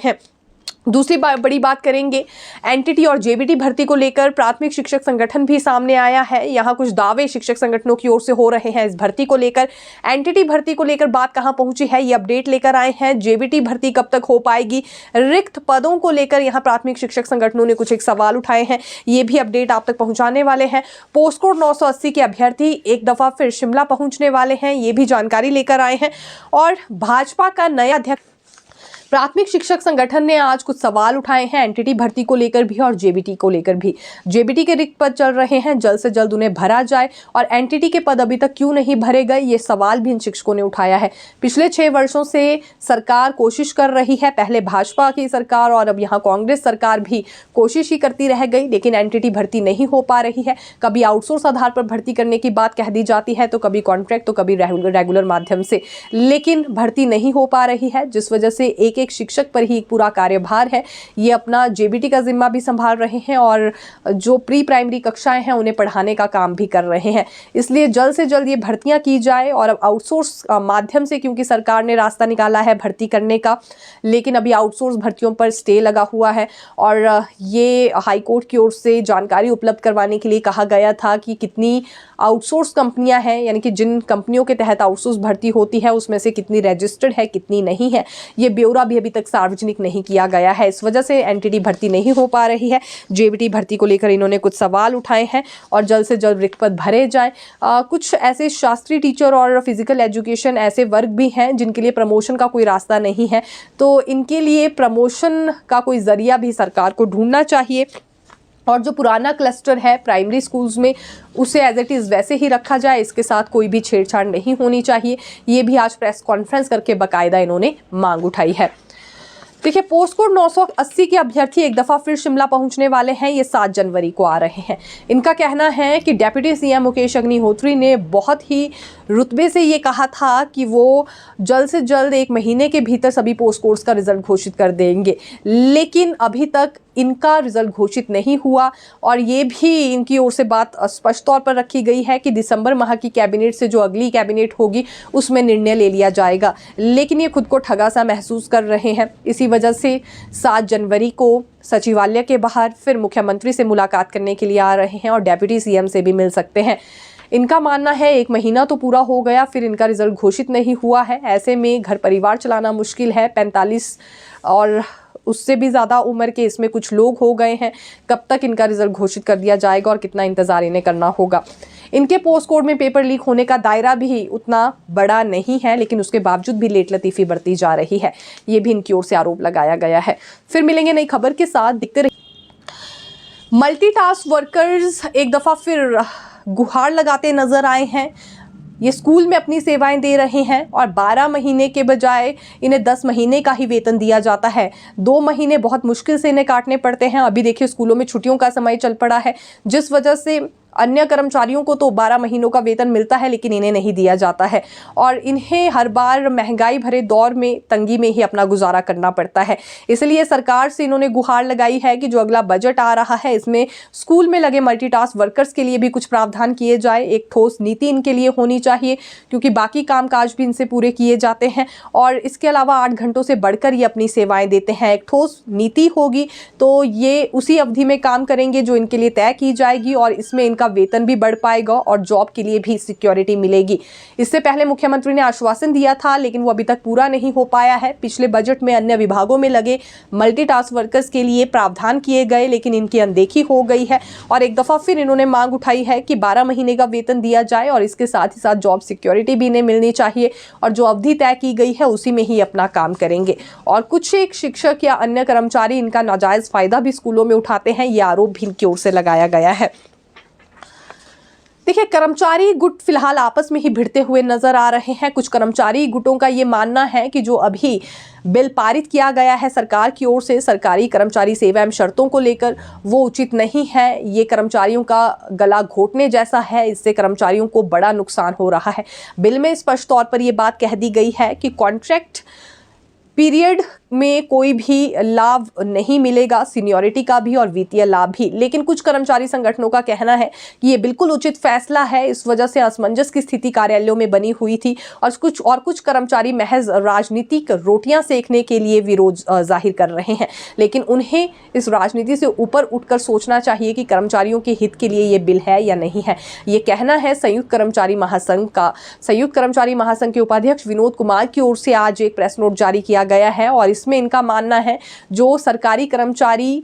है। दूसरी बड़ी बात करेंगे एनटीटी और जेबीटी भर्ती को लेकर प्राथमिक शिक्षक संगठन भी सामने आया है। यहाँ कुछ दावे शिक्षक संगठनों की ओर से हो रहे हैं इस भर्ती को लेकर। एनटीटी भर्ती को लेकर बात कहां पहुंची है, ये अपडेट लेकर आए हैं। जेबीटी भर्ती कब तक हो पाएगी, रिक्त पदों को लेकर यहाँ प्राथमिक शिक्षक संगठनों ने कुछ एक सवाल उठाए हैं, ये भी अपडेट आप तक पहुंचाने वाले हैं। पोस्ट कोड 980 के अभ्यर्थी एक दफा फिर शिमला पहुंचने वाले हैं, ये भी जानकारी लेकर आए हैं। और भाजपा का नया अध्यक्ष प्राथमिक शिक्षक संगठन ने आज कुछ सवाल उठाए हैं एनटीटी भर्ती को लेकर भी और जेबीटी को लेकर भी। जेबीटी के रिक्त पद चल रहे हैं, जल्द से जल्द उन्हें भरा जाए, और एनटीटी के पद अभी तक क्यों नहीं भरे गए, ये सवाल भी इन शिक्षकों ने उठाया है। पिछले 6 वर्षों से सरकार कोशिश कर रही है, पहले भाजपा की सरकार और अब यहाँ कांग्रेस सरकार भी कोशिश ही करती रह गई, लेकिन एनटीटी भर्ती नहीं हो पा रही है। कभी आउटसोर्स आधार पर भर्ती करने की बात कह दी जाती है, तो कभी कॉन्ट्रैक्ट, तो कभी रेगुलर माध्यम से, लेकिन भर्ती नहीं हो पा रही है, जिस वजह से एक शिक्षक पर ही एक पूरा कार्यभार है। ये अपना जेबीटी का जिम्मा भी संभाल रहे हैं और जो प्री प्राइमरी कक्षाएं हैं उन्हें पढ़ाने का काम भी कर रहे हैं। इसलिए जल्द से जल्द ये भर्तियां की जाए, और अब आउटसोर्स माध्यम से, क्योंकि सरकार ने रास्ता निकाला है भर्ती करने का, लेकिन अभी आउटसोर्स भर्तियों पर स्टे लगा हुआ है। और ये हाईकोर्ट की ओर से जानकारी उपलब्ध करवाने के लिए कहा गया था कि कितनी आउटसोर्स कंपनियां हैं, यानी कि जिन कंपनियों के तहत आउटसोर्स भर्ती होती है उसमें से कितनी रजिस्टर्ड है, कितनी नहीं है, ये ब्यौरा भी अभी तक सार्वजनिक नहीं किया गया है। इस वजह से एनटीटी भर्ती नहीं हो पा रही है। जेबीटी भर्ती को लेकर इन्होंने कुछ सवाल उठाए हैं और जल्द से जल्द रिक्त पद भरे जाए। कुछ ऐसे शास्त्रीय टीचर और फिजिकल एजुकेशन ऐसे वर्ग भी हैं जिनके लिए प्रमोशन का कोई रास्ता नहीं है, तो इनके लिए प्रमोशन का कोई जरिया भी सरकार को ढूंढना चाहिए। और जो पुराना क्लस्टर है प्राइमरी स्कूल्स में, उसे एज इट इज़ वैसे ही रखा जाए, इसके साथ कोई भी छेड़छाड़ नहीं होनी चाहिए। ये भी आज प्रेस कॉन्फ्रेंस करके बाकायदा इन्होंने मांग उठाई है। देखिए, पोस्ट कोड 980 के अभ्यर्थी एक दफ़ा फिर शिमला पहुंचने वाले हैं, ये 7 जनवरी को आ रहे हैं। इनका कहना है कि डिप्टी सीएम मुकेश अग्निहोत्री ने बहुत ही रुतबे से ये कहा था कि वो जल्द से जल्द 1 महीने के भीतर सभी पोस्ट कोड्स का रिजल्ट घोषित कर देंगे, लेकिन अभी तक इनका रिजल्ट घोषित नहीं हुआ। और ये भी इनकी ओर से बात स्पष्ट तौर पर रखी गई है कि दिसंबर माह की कैबिनेट से जो अगली कैबिनेट होगी उसमें निर्णय ले लिया जाएगा, लेकिन ये खुद को ठगा सा महसूस कर रहे हैं। इसी वजह से 7 जनवरी को सचिवालय के बाहर फिर मुख्यमंत्री से मुलाकात करने के लिए आ रहे हैं और डिप्टी सीएम से भी मिल सकते हैं। इनका मानना है 1 महीना तो पूरा हो गया, फिर इनका रिजल्ट घोषित नहीं हुआ है। ऐसे में घर परिवार चलाना मुश्किल है। 45 और उससे भी ज़्यादा उम्र के इसमें कुछ लोग हो गए हैं। कब तक इनका रिजल्ट घोषित कर दिया जाएगा और कितना इंतज़ार इन्हें करना होगा। इनके पोस्ट कोड में पेपर लीक होने का दायरा भी उतना बड़ा नहीं है, लेकिन उसके बावजूद भी लेट लतीफ़ी बढ़ती जा रही है, ये भी इनकी ओर से आरोप लगाया गया है। फिर मिलेंगे नई खबर के साथ, दिखते रहिए। मल्टीटास्क वर्कर्स एक दफ़ा फिर गुहार लगाते नजर आए हैं। ये स्कूल में अपनी सेवाएं दे रहे हैं और 12 महीने के बजाय इन्हें 10 महीने का ही वेतन दिया जाता है। 2 महीने बहुत मुश्किल से इन्हें काटने पड़ते हैं। अभी देखिए, स्कूलों में छुट्टियों का समय चल पड़ा है, जिस वजह से अन्य कर्मचारियों को तो 12 महीनों का वेतन मिलता है, लेकिन इन्हें नहीं दिया जाता है और इन्हें हर बार महंगाई भरे दौर में तंगी में ही अपना गुजारा करना पड़ता है। इसलिए सरकार से इन्होंने गुहार लगाई है कि जो अगला बजट आ रहा है इसमें स्कूल में लगे मल्टीटास्क वर्कर्स के लिए भी कुछ प्रावधान किए जाए। एक ठोस नीति इनके लिए होनी चाहिए, क्योंकि बाकी कामकाज भी इनसे पूरे किए जाते हैं और इसके अलावा 8 घंटों से बढ़कर ये अपनी सेवाएं देते हैं। एक ठोस नीति होगी तो ये उसी अवधि में काम करेंगे जो इनके लिए तय की जाएगी और इसमें इनका वेतन भी बढ़ पाएगा और जॉब के लिए भी सिक्योरिटी मिलेगी। इससे पहले मुख्यमंत्री ने आश्वासन दिया था, लेकिन वो अभी तक पूरा नहीं हो पाया है। पिछले बजट में अन्य विभागों में लगे मल्टीटास्क वर्कर्स के लिए प्रावधान किए गए, लेकिन इनकी अनदेखी हो गई है और एक दफा फिर इन्होंने मांग उठाई है कि 12 महीने का वेतन दिया जाए और इसके साथ ही साथ जॉब सिक्योरिटी भी इन्हें मिलनी चाहिए और जो अवधि तय की गई है उसी में ही अपना काम करेंगे। और कुछ एक शिक्षक या अन्य कर्मचारी इनका नाजायज फायदा भी स्कूलों में उठाते हैं, ये आरोप भी इनकी ओर से लगाया गया है। देखिए, कर्मचारी गुट फिलहाल आपस में ही भिड़ते हुए नजर आ रहे हैं। कुछ कर्मचारी गुटों का ये मानना है कि जो अभी बिल पारित किया गया है सरकार की ओर से सरकारी कर्मचारी सेवा एवं शर्तों को लेकर, वो उचित नहीं है। ये कर्मचारियों का गला घोटने जैसा है, इससे कर्मचारियों को बड़ा नुकसान हो रहा है। बिल में स्पष्ट तौर पर यह बात कह दी गई है कि कॉन्ट्रैक्ट पीरियड में कोई भी लाभ नहीं मिलेगा, सीनियरिटी का भी और वित्तीय लाभ भी। लेकिन कुछ कर्मचारी संगठनों का कहना है कि ये बिल्कुल उचित फैसला है। इस वजह से असमंजस की स्थिति कार्यालयों में बनी हुई थी और कुछ कर्मचारी महज राजनीतिक रोटियां सेकने के लिए विरोध जाहिर कर रहे हैं। लेकिन उन्हें इस राजनीति से ऊपर उठकर सोचना चाहिए कि कर्मचारियों के हित के लिए ये बिल है या नहीं है। ये कहना है संयुक्त कर्मचारी महासंघ का। संयुक्त कर्मचारी महासंघ के उपाध्यक्ष विनोद कुमार की ओर से आज एक प्रेस नोट जारी किया गया है और इसमें इनका मानना है जो सरकारी कर्मचारी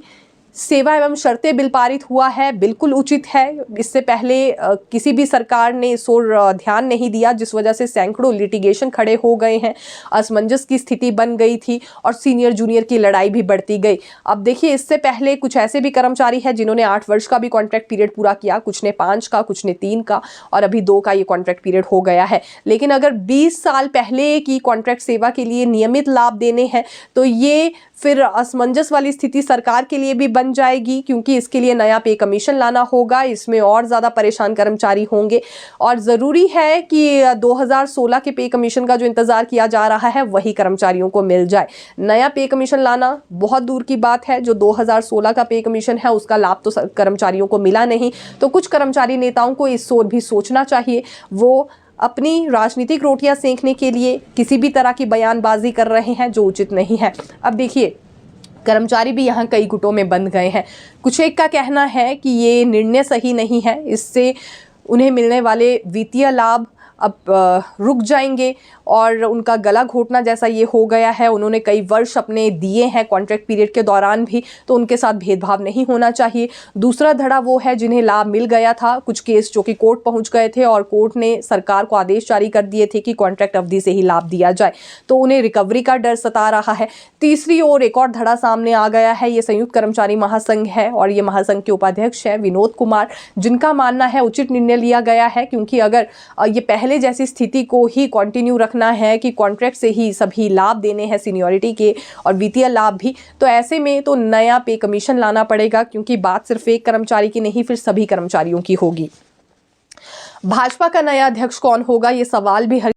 सेवा एवं शर्तें बिल पारित हुआ है बिल्कुल उचित है। इससे पहले किसी भी सरकार ने इस ओर ध्यान नहीं दिया, जिस वजह से सैकड़ों लिटिगेशन खड़े हो गए हैं, असमंजस की स्थिति बन गई थी और सीनियर जूनियर की लड़ाई भी बढ़ती गई। अब देखिए, इससे पहले कुछ ऐसे भी कर्मचारी हैं जिन्होंने 8 वर्ष का भी कॉन्ट्रैक्ट पीरियड पूरा किया, कुछ ने 5 का, कुछ ने 3 का और अभी 2 का ये कॉन्ट्रैक्ट पीरियड हो गया है। लेकिन अगर 20 साल पहले की कॉन्ट्रैक्ट सेवा के लिए नियमित लाभ देने हैं तो ये फिर असमंजस वाली स्थिति सरकार के लिए भी बन जाएगी, क्योंकि इसके लिए नया पे कमीशन लाना होगा। इसमें और ज़्यादा परेशान कर्मचारी होंगे और ज़रूरी है कि 2016 के पे कमीशन का जो इंतज़ार किया जा रहा है वही कर्मचारियों को मिल जाए। नया पे कमीशन लाना बहुत दूर की बात है। जो 2016 का पे कमीशन है उसका लाभ तो कर्मचारियों को मिला नहीं। तो कुछ कर्मचारी नेताओं को इस ओर भी सोचना चाहिए। वो अपनी राजनीतिक रोटियां सेंकने के लिए किसी भी तरह की बयानबाजी कर रहे हैं जो उचित नहीं है। अब देखिए, कर्मचारी भी यहाँ कई गुटों में बंध गए हैं। कुछ एक का कहना है कि ये निर्णय सही नहीं है, इससे उन्हें मिलने वाले वित्तीय लाभ अब रुक जाएंगे और उनका गला घोटना जैसा ये हो गया है। उन्होंने कई वर्ष अपने दिए हैं कॉन्ट्रैक्ट पीरियड के दौरान भी, तो उनके साथ भेदभाव नहीं होना चाहिए। दूसरा धड़ा वो है जिन्हें लाभ मिल गया था। कुछ केस जो कि कोर्ट पहुंच गए थे और कोर्ट ने सरकार को आदेश जारी कर दिए थे कि कॉन्ट्रैक्ट अवधि से ही लाभ दिया जाए, तो उन्हें रिकवरी का डर सता रहा है। तीसरी ओर एक और धड़ा सामने आ गया है। ये संयुक्त कर्मचारी महासंघ है और ये महासंघ के उपाध्यक्ष है विनोद कुमार, जिनका मानना है उचित निर्णय लिया गया है, क्योंकि अगर ये पहले जैसी स्थिति को ही कंटिन्यू रखना है कि कॉन्ट्रैक्ट से ही सभी लाभ देने हैं, सीनियरिटी के और वित्तीय लाभ भी, तो ऐसे में तो नया पे कमीशन लाना पड़ेगा, क्योंकि बात सिर्फ एक कर्मचारी की नहीं, फिर सभी कर्मचारियों की होगी। भाजपा का नया अध्यक्ष कौन होगा, ये सवाल भी